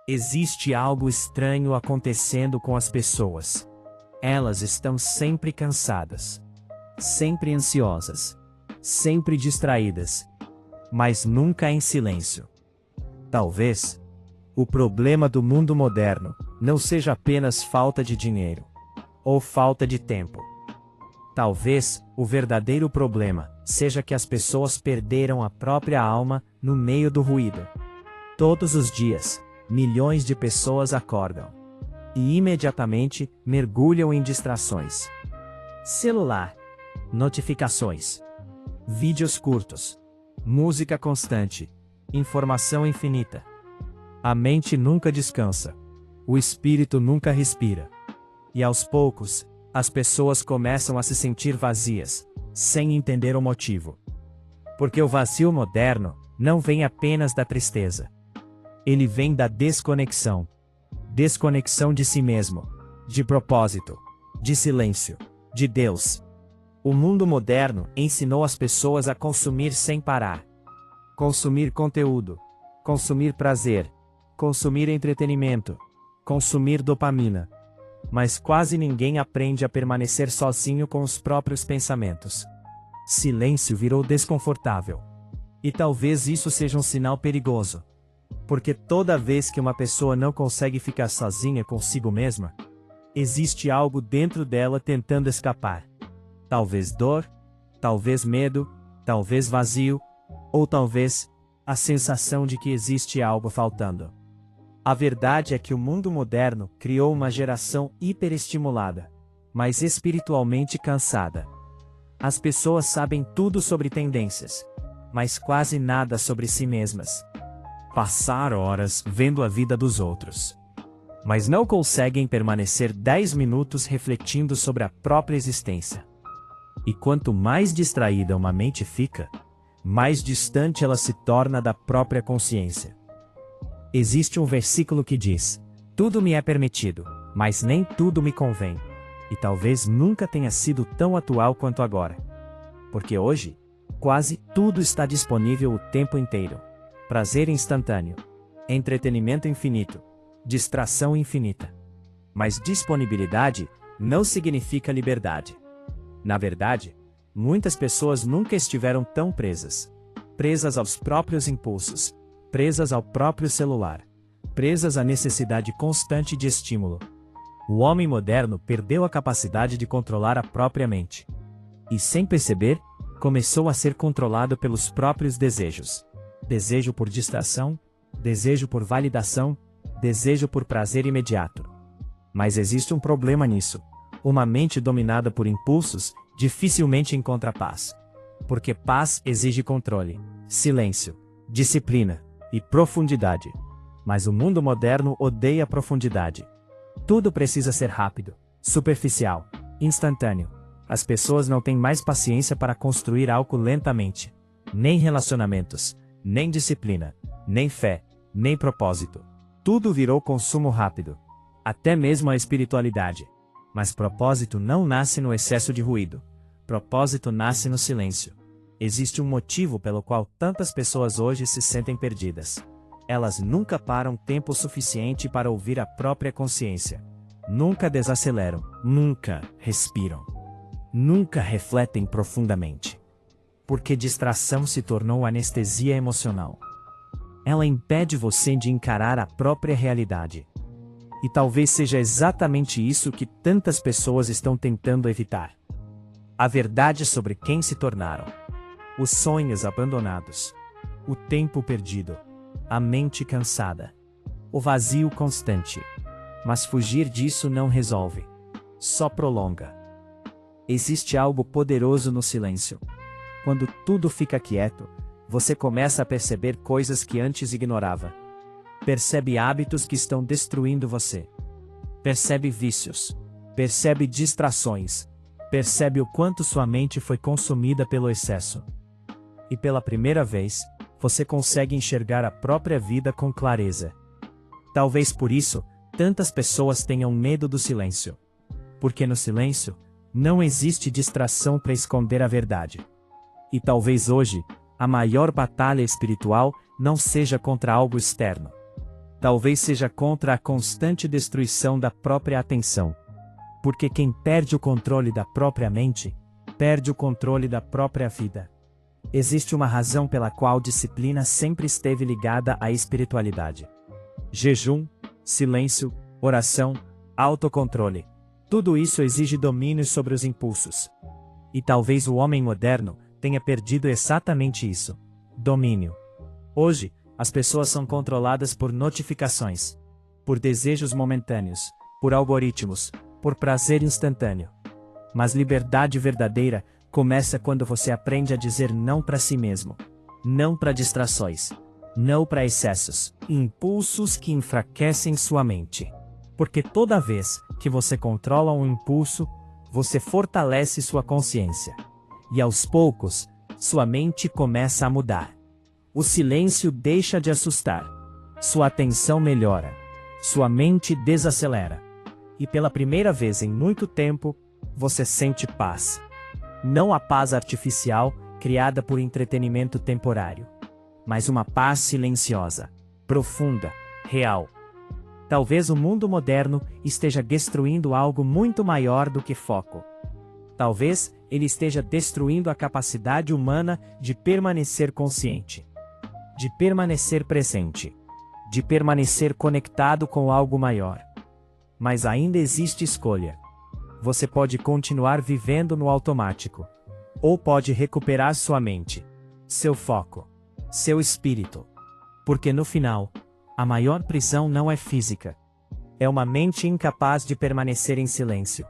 Existe algo estranho acontecendo com as pessoas. Elas estão sempre cansadas, sempre ansiosas, sempre distraídas, mas nunca em silêncio. Talvez o problema do mundo moderno não seja apenas falta de dinheiro ou falta de tempo. Talvez o verdadeiro problema seja que as pessoas perderam a própria alma no meio do ruído. Todos os dias, milhões de pessoas acordam e imediatamente mergulham em distrações. Celular, notificações, vídeos curtos, música constante, informação infinita. A mente nunca descansa, o espírito nunca respira. E aos poucos, as pessoas começam a se sentir vazias, sem entender o motivo. Porque o vazio moderno não vem apenas da tristeza. Ele vem da desconexão. Desconexão de si mesmo, de propósito, de silêncio, de Deus. O mundo moderno ensinou as pessoas a consumir sem parar. Consumir conteúdo, consumir prazer, consumir entretenimento, consumir dopamina. Mas quase ninguém aprende a permanecer sozinho com os próprios pensamentos. Silêncio virou desconfortável. E talvez isso seja um sinal perigoso. Porque toda vez que uma pessoa não consegue ficar sozinha consigo mesma, existe algo dentro dela tentando escapar. Talvez dor, talvez medo, talvez vazio, ou talvez a sensação de que existe algo faltando. A verdade é que o mundo moderno criou uma geração hiperestimulada, mas espiritualmente cansada. As pessoas sabem tudo sobre tendências, mas quase nada sobre si mesmas. Passar horas vendo a vida dos outros, mas não conseguem permanecer 10 minutos refletindo sobre a própria existência. E quanto mais distraída uma mente fica, mais distante ela se torna da própria consciência. Existe um versículo que diz: "Tudo me é permitido, mas nem tudo me convém." E talvez nunca tenha sido tão atual quanto agora. Porque hoje, quase tudo está disponível o tempo inteiro. Prazer instantâneo, entretenimento infinito, distração infinita. Mas disponibilidade não significa liberdade. Na verdade, muitas pessoas nunca estiveram tão presas. Presas aos próprios impulsos, presas ao próprio celular, presas à necessidade constante de estímulo. O homem moderno perdeu a capacidade de controlar a própria mente. E sem perceber, começou a ser controlado pelos próprios desejos. Desejo por distração, desejo por validação, desejo por prazer imediato. Mas existe um problema nisso. Uma mente dominada por impulsos dificilmente encontra paz. Porque paz exige controle, silêncio, disciplina e profundidade. Mas o mundo moderno odeia profundidade. Tudo precisa ser rápido, superficial, instantâneo. As pessoas não têm mais paciência para construir algo lentamente. Nem relacionamentos, nem disciplina, nem fé, nem propósito. Tudo virou consumo rápido. Até mesmo a espiritualidade. Mas propósito não nasce no excesso de ruído. Propósito nasce no silêncio. Existe um motivo pelo qual tantas pessoas hoje se sentem perdidas. Elas nunca param tempo suficiente para ouvir a própria consciência. Nunca desaceleram, nunca respiram. Nunca refletem profundamente. Porque distração se tornou anestesia emocional. Ela impede você de encarar a própria realidade. E talvez seja exatamente isso que tantas pessoas estão tentando evitar. A verdade sobre quem se tornaram. Os sonhos abandonados. O tempo perdido. A mente cansada. O vazio constante. Mas fugir disso não resolve. Só prolonga. Existe algo poderoso no silêncio. Quando tudo fica quieto, você começa a perceber coisas que antes ignorava. Percebe hábitos que estão destruindo você. Percebe vícios. Percebe distrações. Percebe o quanto sua mente foi consumida pelo excesso. E pela primeira vez, você consegue enxergar a própria vida com clareza. Talvez por isso, tantas pessoas tenham medo do silêncio. Porque no silêncio, não existe distração para esconder a verdade. E talvez hoje, a maior batalha espiritual não seja contra algo externo. Talvez seja contra a constante destruição da própria atenção. Porque quem perde o controle da própria mente, perde o controle da própria vida. Existe uma razão pela qual disciplina sempre esteve ligada à espiritualidade. Jejum, silêncio, oração, autocontrole. Tudo isso exige domínio sobre os impulsos. E talvez o homem moderno tenha perdido exatamente isso: domínio. Hoje, as pessoas são controladas por notificações, por desejos momentâneos, por algoritmos, por prazer instantâneo. Mas liberdade verdadeira começa quando você aprende a dizer não para si mesmo, não para distrações, não para excessos, impulsos que enfraquecem sua mente. Porque toda vez que você controla um impulso, você fortalece sua consciência. E aos poucos, sua mente começa a mudar. O silêncio deixa de assustar. Sua atenção melhora. Sua mente desacelera. E pela primeira vez em muito tempo, você sente paz. Não a paz artificial, criada por entretenimento temporário, mas uma paz silenciosa, profunda, real. Talvez o mundo moderno esteja destruindo algo muito maior do que foco. Talvez ele esteja destruindo a capacidade humana de permanecer consciente, de permanecer presente, de permanecer conectado com algo maior. Mas ainda existe escolha. Você pode continuar vivendo no automático, ou pode recuperar sua mente, seu foco, seu espírito. Porque no final, a maior prisão não é física. É uma mente incapaz de permanecer em silêncio.